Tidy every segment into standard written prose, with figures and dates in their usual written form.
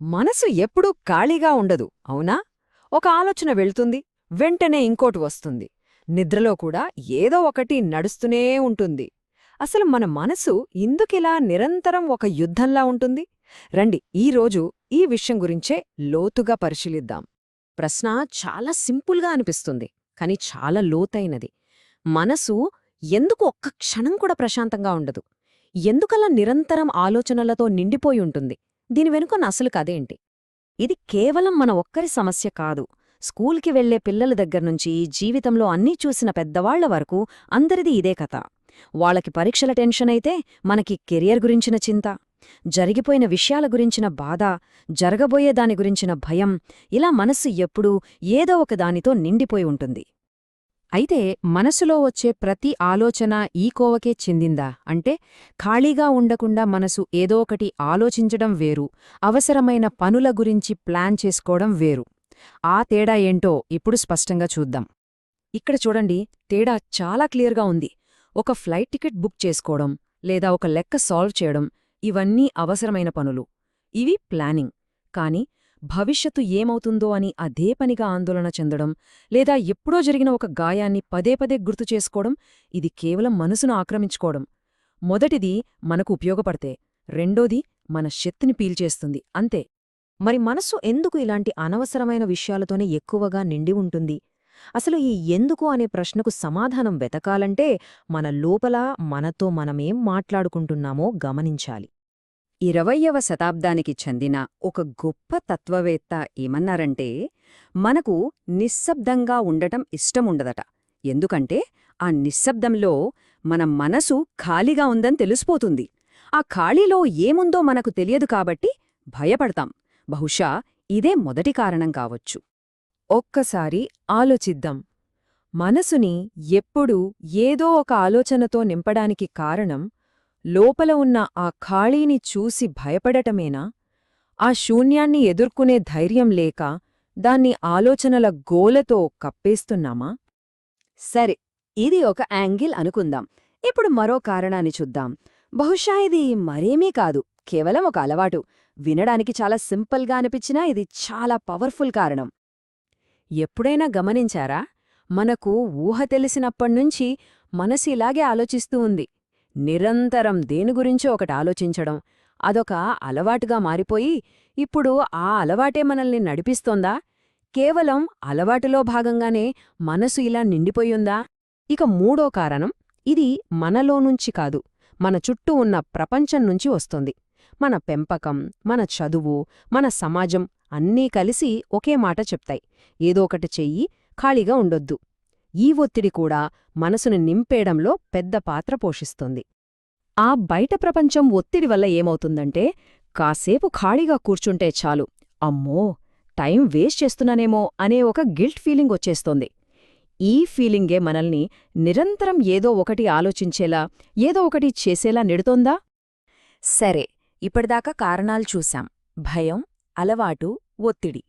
మనసు ఎప్పుడూ ఖాళీగా ఉండదు అవునా? ఒక ఆలోచన వెళ్తుంది, వెంటనే ఇంకోటి వస్తుంది. నిద్రలో కూడా ఏదో ఒకటి నడుస్తూనే ఉంటుంది. అసలు మన మనసు ఇందుకిలా నిరంతరం ఒక యుద్ధంలా ఉంటుంది? రండి ఈరోజు ఈ విషయం గురించే లోతుగా పరిశీలిద్దాం. ప్రశ్న చాలా సింపుల్గా అనిపిస్తుంది, కాని చాలా లోతైనది. మనసు ఎందుకు ఒక్క క్షణం కూడా ప్రశాంతంగా ఉండదు? ఎందుకలా నిరంతరం ఆలోచనలతో నిండిపోయి ఉంటుంది? దీని వెనుకన్న అసలు కథేంటి? ఇది కేవలం మన ఒక్కరి సమస్య కాదు. స్కూల్కి వెళ్లే పిల్లల దగ్గర్నుంచి జీవితంలో అన్నీ చూసిన పెద్దవాళ్ల వరకు అందరిది ఇదే కథ. వాళ్ళకి పరీక్షల టెన్షనైతే మనకి కెరియర్ గురించిన చింత, జరిగిపోయిన విషయాల గురించిన బాధ, జరగబోయే దాని గురించిన భయం, ఇలా మనస్సు ఎప్పుడూ ఏదో ఒక దానితో నిండిపోయి ఉంటుంది. అయితే మనసులో వచ్చే ప్రతి ఆలోచన ఈ కోవకే చెందిందా అంటే, ఖాళీగా ఉండకుండా మనసు ఏదో ఒకటి ఆలోచించడం వేరు, అవసరమైన పనుల గురించి ప్లాన్ చేసుకోవడం వేరు. ఆ తేడా ఏంటో ఇప్పుడు స్పష్టంగా చూద్దాం. ఇక్కడ చూడండి, తేడా చాలా క్లియర్గా ఉంది. ఒక ఫ్లైట్ టికెట్ బుక్ చేసుకోవడం లేదా ఒక లెక్క సాల్వ్ చేయడం, ఇవన్నీ అవసరమైన పనులు. ఇవి ప్లానింగ్. కాని భవిష్యత్తు ఏమవుతుందో అని అదే పనిగా ఆందోళన చెందడం, లేదా ఎప్పుడో జరిగిన ఒక గాయాన్ని పదే పదే గుర్తుచేసుకోవడం, ఇది కేవలం మనసును ఆక్రమించుకోవడం. మొదటిది మనకు ఉపయోగపడితే, రెండోది మన శక్తిని పీల్చేస్తుంది, అంతే. మరి మనస్సు ఎందుకు ఇలాంటి అనవసరమైన విషయాలతోనే ఎక్కువగా నిండి ఉంటుంది? అసలు ఈ ఎందుకు అనే ప్రశ్నకు సమాధానం వెతకాలంటే మన లోపల మనతో మనమేం మాట్లాడుకుంటున్నామో గమనించాలి. 20వ శతాబ్దానికి చెందిన ఒక గొప్ప తత్వవేత్త ఏమన్నారంటే, మనకు నిశ్శబ్దంగా ఉండటం ఇష్టముండదట. ఎందుకంటే ఆ నిశ్శబ్దంలో మన మనసు ఖాళీగా ఉందని తెలిసిపోతుంది. ఆ ఖాళీలో ఏముందో మనకు తెలియదు కాబట్టి భయపడతాం. బహుశా ఇదే మొదటి కారణం కావచ్చు. ఒక్కసారి ఆలోచిద్దాం. మనసుని ఎప్పుడూ ఏదో ఒక ఆలోచనతో నింపడానికి కారణం లోపల ఉన్న ఆ ఖాళీని చూసి భయపడటమేనా? ఆ శూన్యాన్ని ఎదుర్కొనే ధైర్యం లేక దాన్ని ఆలోచనల గోలతో కప్పేస్తున్నామా? సరే, ఇది ఒక యాంగిల్ అనుకుందాం. ఇప్పుడు మరో కారణాన్ని చూద్దాం. బహుశా ఇది మరేమీ కాదు, కేవలం ఒక అలవాటు. వినడానికి చాలా సింపుల్గా అనిపించినా ఇది చాలా పవర్ఫుల్ కారణం. ఎప్పుడైనా గమనించారా? మనకు ఊహ తెలిసినప్పణ్నుంచి మనసు ఇలాగే ఆలోచిస్తూ ఉంది. నిరంతరం దేని గురించో ఒకటి ఆలోచించడం, అదొక అలవాటుగా మారిపోయి ఇప్పుడు ఆ అలవాటే మనల్ని నడిపిస్తోందా? కేవలం అలవాటులో భాగంగానే మనసు ఇలా నిండిపోయుందా? ఇక మూడో కారణం, ఇది మనలోనుంచి కాదు, మన చుట్టూ ఉన్న ప్రపంచం నుంచి వస్తోంది. మన పెంపకం, మన చదువు, మన సమాజం అన్నీ కలిసి ఒకే మాట చెప్తాయి: ఏదో ఒకటి చెయ్యి, ఖాళీగా ఉండొద్దు. ఈ ఒత్తిడి కూడా మనసును నింపేయడంలో పెద్ద పాత్ర పోషిస్తుంది. ఆ బయట ప్రపంచం ఒత్తిడి వల్ల ఏమవుతుందంటే, కాసేపు ఖాళీగా కూర్చుంటే చాలు, అమ్మో టైం వేస్ట్ చేస్తున్నానేమో అనే ఒక గిల్ట్ ఫీలింగ్ వచ్చేస్తోంది. ఈ ఫీలింగే మనల్ని నిరంతరం ఏదో ఒకటి ఆలోచించేలా, ఏదో ఒకటి చేసేలా నెడుతోందా? సరే, ఇప్పటిదాకా కారణాలు చూశాం: భయం, అలవాటు, ఒత్తిడి.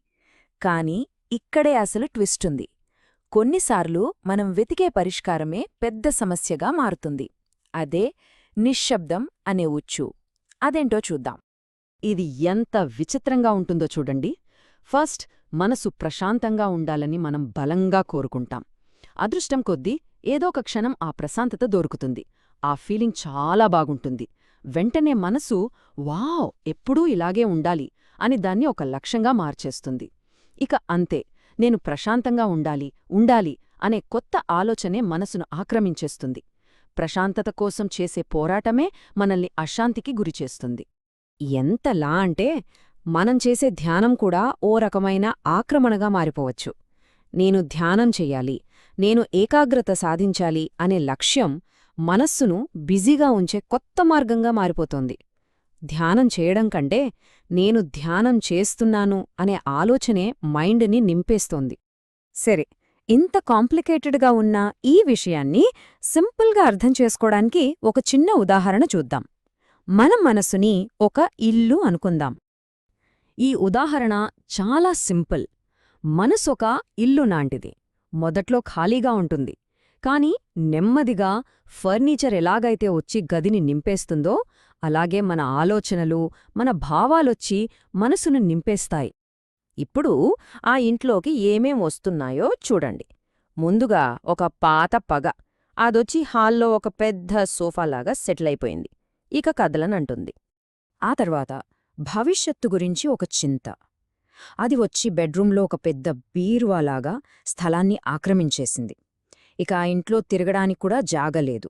కాని ఇక్కడే అసలు ట్విస్టుంది. కొన్నిసార్లు మనం వెతికే పరిష్కారమే పెద్ద సమస్యగా మారుతుంది. అదే నిశ్శబ్దం అనే ఉచ్చు. అదేంటో చూద్దాం. ఇది ఎంత విచిత్రంగా ఉంటుందో చూడండి. ఫస్ట్, మనసు ప్రశాంతంగా ఉండాలని మనం బలంగా కోరుకుంటాం. అదృష్టం కొద్దీ ఏదో ఒక క్షణం ఆ ప్రశాంతత దొరుకుతుంది. ఆ ఫీలింగ్ చాలా బాగుంటుంది. వెంటనే మనసు వావ్, ఎప్పుడూ ఇలాగే ఉండాలి అని దాన్ని ఒక లక్ష్యంగా మార్చేస్తుంది. ఇక అంతే, నేను ప్రశాంతంగా ఉండాలి అనే కొత్త ఆలోచనే మనసును ఆక్రమించేస్తుంది. ప్రశాంతత కోసం చేసే పోరాటమే మనల్ని అశాంతికి గురిచేస్తుంది. ఎంతలా అంటే, మనం చేసే ధ్యానం కూడా ఓ రకమైన ఆక్రమణగా మారిపోవచ్చు. నేను ధ్యానం చెయ్యాలి, నేను ఏకాగ్రత సాధించాలి అనే లక్ష్యం మనస్సును బిజీగా ఉంచే కొత్త మార్గంగా మారిపోతోంది. ధ్యానం చేయడం కంటే నేను ధ్యానం చేస్తున్నాను అనే ఆలోచనే మైండ్ని నింపేస్తోంది. సరే, ఇంత కాంప్లికేటెడ్గా ఉన్న ఈ విషయాన్ని సింపుల్గా అర్థం చేసుకోవడానికి ఒక చిన్న ఉదాహరణ చూద్దాం. మనం మనసుని ఒక ఇల్లు అనుకుందాం. ఈ ఉదాహరణ చాలా సింపుల్. మనసొక ఇల్లు లాంటిది. మొదట్లో ఖాళీగా ఉంటుంది. కాని నెమ్మదిగా ఫర్నిచర్ ఎలాగైతే వచ్చి గదిని నింపేస్తుందో అలాగే మన ఆలోచనలు, మన భావాలొచ్చి మనసును నింపేస్తాయి. ఇప్పుడు ఆ ఇంట్లోకి ఏమేం వస్తున్నాయో చూడండి. ముందుగా ఒక పాత పగ. అదొచ్చి హాల్లో ఒక పెద్ద సోఫాలాగా సెటిల్ అయిపోయింది. ఇక కదలనంటుంది. ఆ తర్వాత భవిష్యత్తు గురించి ఒక చింత. అది వచ్చి బెడ్రూంలో ఒక పెద్ద బీరువాలాగా స్థలాన్ని ఆక్రమించేసింది. ఇక ఆ ఇంట్లో తిరగడానికి కూడా జాగలేదు.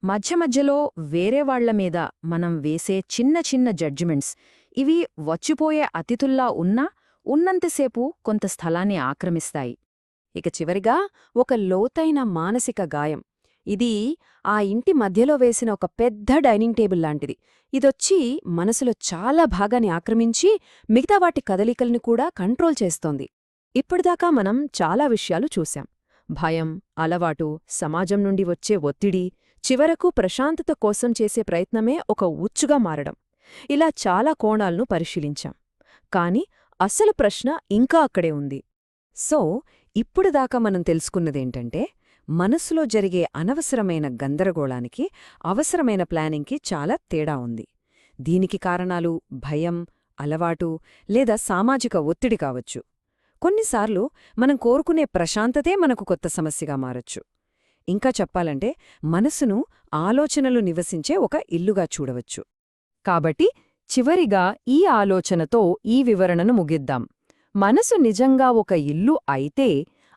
మధ్య మధ్యలో వేరే వాళ్ల మీద మనం వేసే చిన్న చిన్న జడ్జిమెంట్స్, ఇవి వచ్చిపోయే అతిథుల్లా ఉన్నా ఉన్నంతసేపు కొంత స్థలాన్ని ఆక్రమిస్తాయి. ఇక చివరిగా ఒక లోతైన మానసిక గాయం. ఇది ఆ ఇంటి మధ్యలో వేసిన ఒక పెద్ద డైనింగ్ టేబుల్ లాంటిది. ఇదొచ్చి మనసులో చాలా భాగాన్ని ఆక్రమించి మిగతా వాటి కదలికల్ని కూడా కంట్రోల్ చేస్తోంది. ఇప్పటిదాకా మనం చాలా విషయాలు చూశాం. భయం, అలవాటు, సమాజం నుండి వచ్చే ఒత్తిడి, చివరకు ప్రశాంతత కోసం చేసే ప్రయత్నమే ఒక ఉచ్చుగా మారడం. ఇలా చాలా కోణాలను పరిశీలించాం. కాని అసలు ప్రశ్న ఇంకా అక్కడే ఉంది. సో ఇప్పుడుదాకా మనం తెలుసుకున్నదేంటంటే, మనసులో జరిగే అనవసరమైన గందరగోళానికి, అవసరమైన ప్లానింగ్కి చాలా తేడా ఉంది. దీనికి కారణాలు భయం, అలవాటు లేదా సామాజిక ఒత్తిడి కావచ్చు. కొన్నిసార్లు మనం కోరుకునే ప్రశాంతతే మనకు కొత్త సమస్యగా మారొచ్చు. ఇంకా చెప్పాలంటే, మనసును ఆలోచనలు నివసించే ఒక ఇల్లుగా చూడవచ్చు. కాబట్టి చివరిగా ఈ ఆలోచనతో ఈ వివరణను ముగిద్దాం. మనసు నిజంగా ఒక ఇల్లు అయితే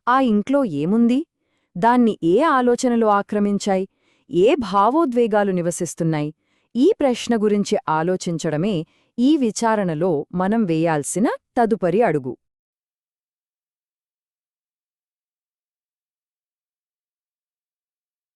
ఆ ఇంట్లో ఏముంది? దాన్ని ఏ ఆలోచనలు ఆక్రమించాయి? ఏ భావోద్వేగాలు నివసిస్తున్నాయి? ఈ ప్రశ్న గురించి ఆలోచించడమే ఈ విచారణలో మనం వేయాల్సిన తదుపరి అడుగు.